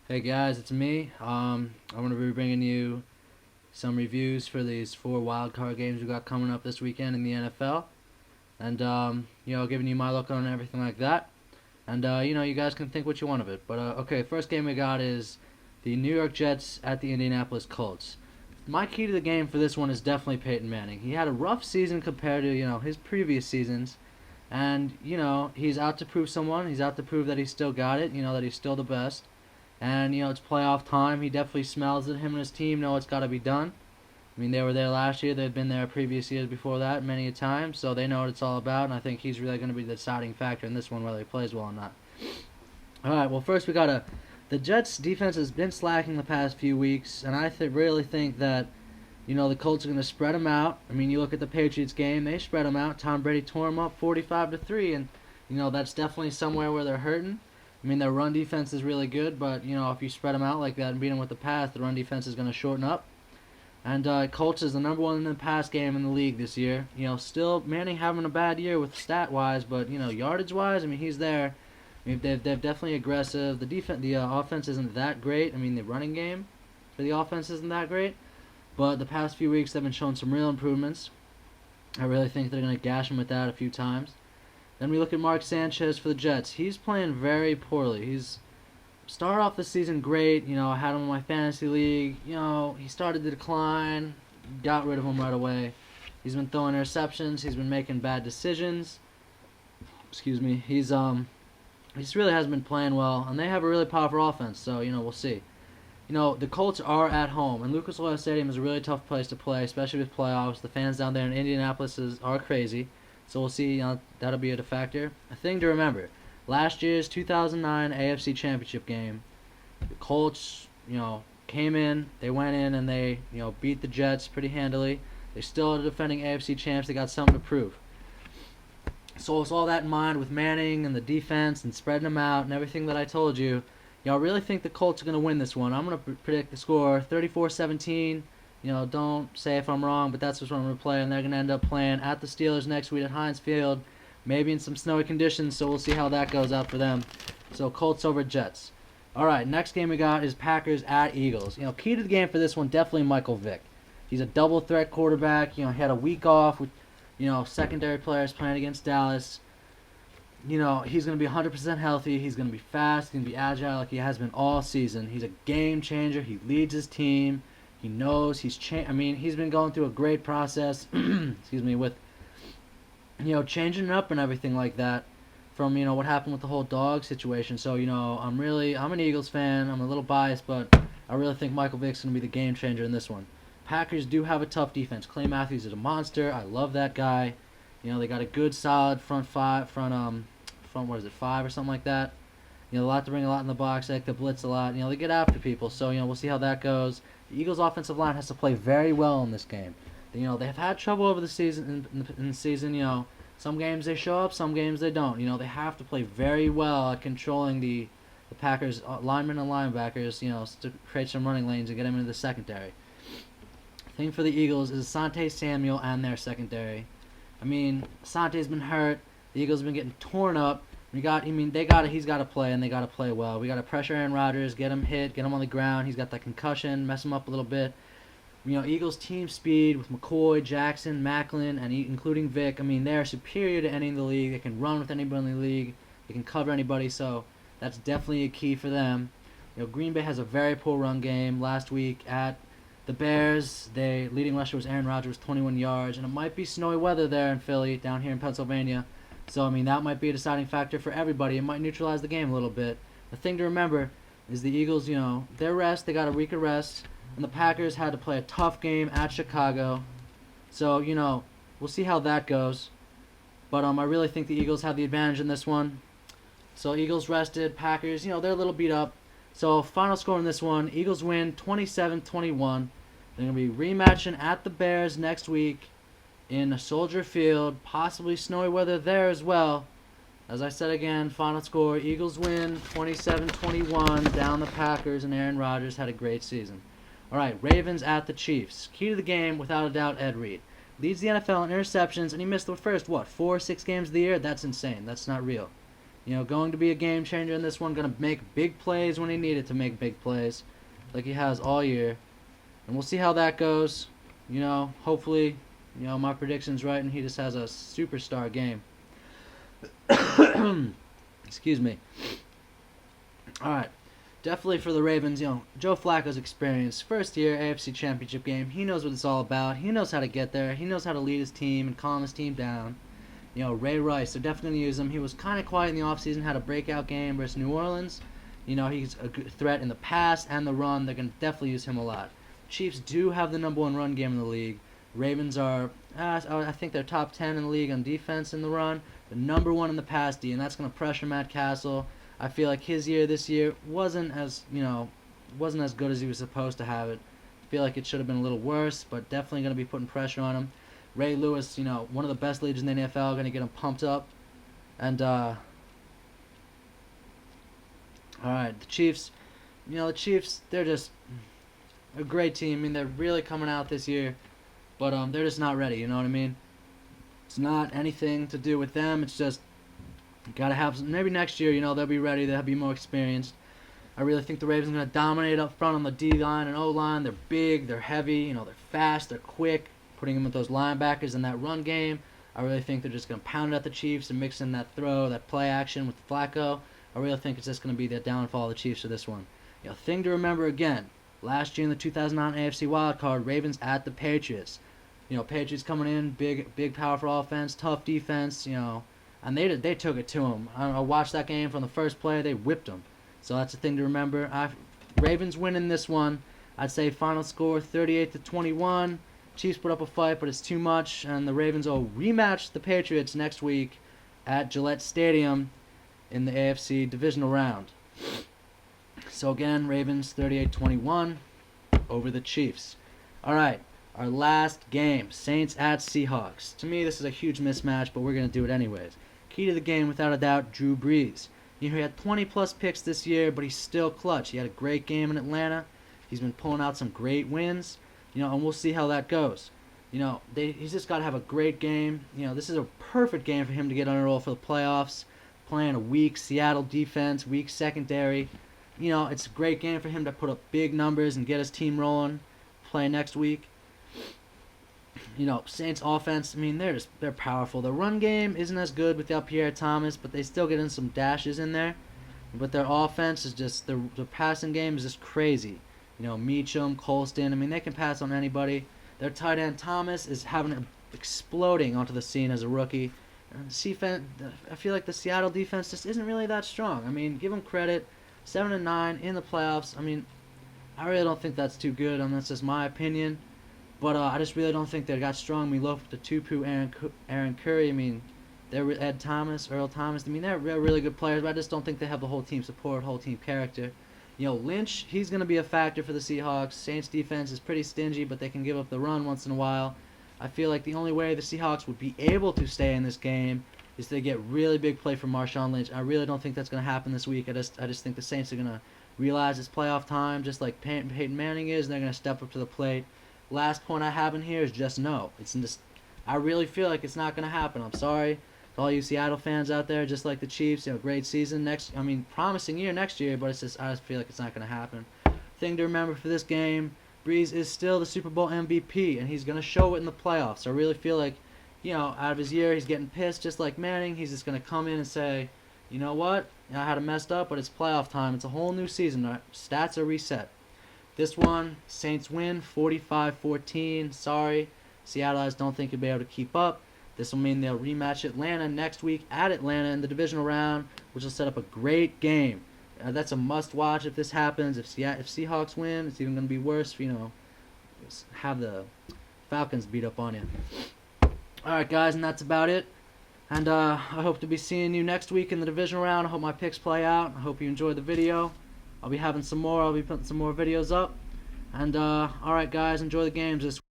Hey guys, it's me. I'm going to be bringing you some reviews for these four wildcard games we got coming up this weekend in the NFL, and giving you my look on everything like that. And you guys can think what you want of it. But okay, first game we got is the New York Jets at the Indianapolis Colts. My key to the game for this one is definitely Peyton Manning. He had a rough season compared to his previous seasons, and he's out to prove someone. He's out to prove that he's still got it. That he's still the best. And, it's playoff time. He definitely smells it. Him and his team know it's got to be done. I mean, they were there last year. They'd been there previous years before that many a time. So they know what it's all about. And I think he's really going to be the deciding factor in this one, whether he plays well or not. All right, well, first we got the Jets' defense has been slacking the past few weeks. And I really think that, the Colts are going to spread them out. I mean, you look at the Patriots game. They spread them out. Tom Brady tore them up 45-3. And, that's definitely somewhere where they're hurting. I mean, their run defense is really good, but, if you spread them out like that and beat them with the pass, the run defense is going to shorten up. And Colts is the number one in the pass game in the league this year. Still Manning having a bad year with stat-wise, but, yardage-wise, I mean, he's there. I mean, they're definitely aggressive. The offense isn't that great. I mean, the running game for the offense isn't that great. But the past few weeks, they've been showing some real improvements. I really think they're going to gash him with that a few times. Then we look at Mark Sanchez for the Jets. He's playing very poorly. He's started off the season great. I had him in my fantasy league. He started to decline. Got rid of him right away. He's been throwing interceptions. He's been making bad decisions. Excuse me. He just really hasn't been playing well, and they have a really powerful offense. So we'll see. The Colts are at home, and Lucas Oil Stadium is a really tough place to play, especially with playoffs. The fans down there in Indianapolis are crazy. So we'll see. That'll be a factor. A thing to remember: last year's 2009 AFC Championship game, the Colts, came in. They went in and they, beat the Jets pretty handily. They still are defending AFC champs. They got something to prove. So with all that in mind, with Manning and the defense and spreading them out and everything that I told you, I really think the Colts are going to win this one. I'm going to predict the score 34-17. Don't say if I'm wrong, but that's what I'm going to play. And they're going to end up playing at the Steelers next week at Heinz Field, maybe in some snowy conditions, so we'll see how that goes out for them. So Colts over Jets. All right, next game we got is Packers at Eagles. Key to the game for this one, definitely Michael Vick. He's a double threat quarterback. He had a week off with, secondary players playing against Dallas. He's going to be 100% healthy. He's going to be fast. He's going to be agile like he has been all season. He's a game changer. He leads his team. He knows he's he's been going through a great process, excuse me, with changing it up and everything like that from what happened with the whole dog situation. So I'm an Eagles fan. I'm a little biased, but I really think Michael Vick's going to be the game changer in this one. Packers do have a tough defense. Clay Matthews is a monster. I love that guy. They got a good solid front what is it, 5 or something like that. A lot to bring a lot in the box. They like to blitz a lot. They get after people. So we'll see how that goes. The Eagles' offensive line has to play very well in this game. They've had trouble over the season. In the season, some games they show up, some games they don't. They have to play very well at controlling the Packers linemen and linebackers. To create some running lanes and get them into the secondary. The thing for the Eagles is Asante Samuel and their secondary. Asante's been hurt. The Eagles have been getting torn up. He's got to play, and they got to play well. We got to pressure Aaron Rodgers, get him hit, get him on the ground. He's got that concussion, mess him up a little bit. Eagles team speed with McCoy, Jackson, Macklin, and including Vick. They're superior to any in the league. They can run with anybody in the league. They can cover anybody, so that's definitely a key for them. Green Bay has a very poor run game. Last week at the Bears, their leading rusher was Aaron Rodgers, 21 yards, and it might be snowy weather there in Philly, down here in Pennsylvania. So, that might be a deciding factor for everybody. It might neutralize the game a little bit. The thing to remember is the Eagles, their rest, they got a week of rest. And the Packers had to play a tough game at Chicago. So, we'll see how that goes. But I really think the Eagles have the advantage in this one. So, Eagles rested. Packers, they're a little beat up. So, final score in this one, Eagles win 27-21. They're going to be rematching at the Bears next week in Soldier Field, possibly snowy weather there as well. As I said again, final score, Eagles win 27-21 down the Packers, and Aaron Rodgers had a great season. All right, Ravens at the Chiefs. Key to the game, without a doubt, Ed Reed. Leads the NFL in interceptions, and he missed the first, 4 or 6 games of the year? That's insane. That's not real. going to be a game changer in this one. Going to make big plays when he needed to make big plays, like he has all year. And we'll see how that goes. Hopefully, my prediction's right and he just has a superstar game. Excuse me. Alright. Definitely for the Ravens, Joe Flacco's experience. First year AFC Championship game. He knows what it's all about. He knows how to get there. He knows how to lead his team and calm his team down. Ray Rice, they're definitely going to use him. He was kind of quiet in the offseason, had a breakout game versus New Orleans. He's a good threat in the pass and the run. They're going to definitely use him a lot. Chiefs do have the #1 run game in the league. Ravens are, I think they're top 10 in the league on defense in the run. They're #1 in the pass D, and that's going to pressure Matt Castle. I feel like his year this year wasn't as good as he was supposed to have it. I feel like it should have been a little worse, but definitely going to be putting pressure on him. Ray Lewis, one of the best leaders in the NFL, going to get him pumped up. And, alright, the Chiefs, they're just a great team. They're really coming out this year, but they're just not ready, you know what I mean? It's not anything to do with them. It's just, got to have some, maybe next year, they'll be ready, they'll be more experienced. I really think the Ravens are going to dominate up front on the D-line and O-line. They're big, they're heavy, they're fast, they're quick. Putting them with those linebackers in that run game, I really think they're just going to pound it at the Chiefs and mix in that throw, that play action with Flacco. I really think it's just going to be the downfall of the Chiefs for this one. Thing to remember again, last year in the 2009 AFC WildCard, Ravens at the Patriots. Patriots coming in, big powerful offense, tough defense, and they took it to them. I watched that game from the first play, they whipped them. So that's the thing to remember. Ravens winning this one. I'd say final score 38-21. Chiefs put up a fight, but it's too much, and the Ravens will rematch the Patriots next week at Gillette Stadium in the AFC divisional round. So again, Ravens 38-21 over the Chiefs. Alright, our last game, Saints at Seahawks. To me, this is a huge mismatch, but we're going to do it anyways. Key to the game, without a doubt, Drew Brees. He had 20-plus picks this year, but he's still clutch. He had a great game in Atlanta. He's been pulling out some great wins. And we'll see how that goes. He's just got to have a great game. This is a perfect game for him to get on a roll for the playoffs. Playing a weak Seattle defense, weak secondary. It's a great game for him to put up big numbers and get his team rolling. Play next week. Saints offense, they're powerful. The run game isn't as good without Pierre Thomas, but they still get in some dashes in there. But their offense is just, the passing game is just crazy. Meacham, Colston, they can pass on anybody. Their tight end Thomas is exploding onto the scene as a rookie. And I feel like the Seattle defense just isn't really that strong. Give them credit. 7-9 in the playoffs. I really don't think that's too good. That's just my opinion. But I just really don't think they got strong. We love the Tupu, Aaron Curry. They're Ed Thomas, Earl Thomas. They're really good players, but I just don't think they have the whole team support, whole team character. Lynch, he's going to be a factor for the Seahawks. Saints defense is pretty stingy, but they can give up the run once in a while. I feel like the only way the Seahawks would be able to stay in this game is to get really big play from Marshawn Lynch. I really don't think that's going to happen this week. I just think the Saints are going to realize it's playoff time, just like Peyton Manning is, and they're going to step up to the plate. Last point I have in here is just no. I really feel like it's not going to happen. I'm sorry to all you Seattle fans out there, just like the Chiefs. Great season promising year next year, but I just feel like it's not going to happen. Thing to remember for this game, Brees is still the Super Bowl MVP, and he's going to show it in the playoffs. I really feel like, out of his year, he's getting pissed just like Manning. He's just going to come in and say, you know what, I had it messed up, but it's playoff time. It's a whole new season. Stats are reset. This one, Saints win 45-14. Sorry, Seattle, I just don't think you'll be able to keep up. This will mean they'll rematch Atlanta next week at Atlanta in the divisional round, which will set up a great game. That's a must-watch if this happens. If Seahawks win, it's even going to be worse. Have the Falcons beat up on you. All right, guys, and that's about it. And I hope to be seeing you next week in the divisional round. I hope my picks play out. I hope you enjoyed the video. I'll be having some more. I'll be putting some more videos up. And, alright guys, enjoy the games this week.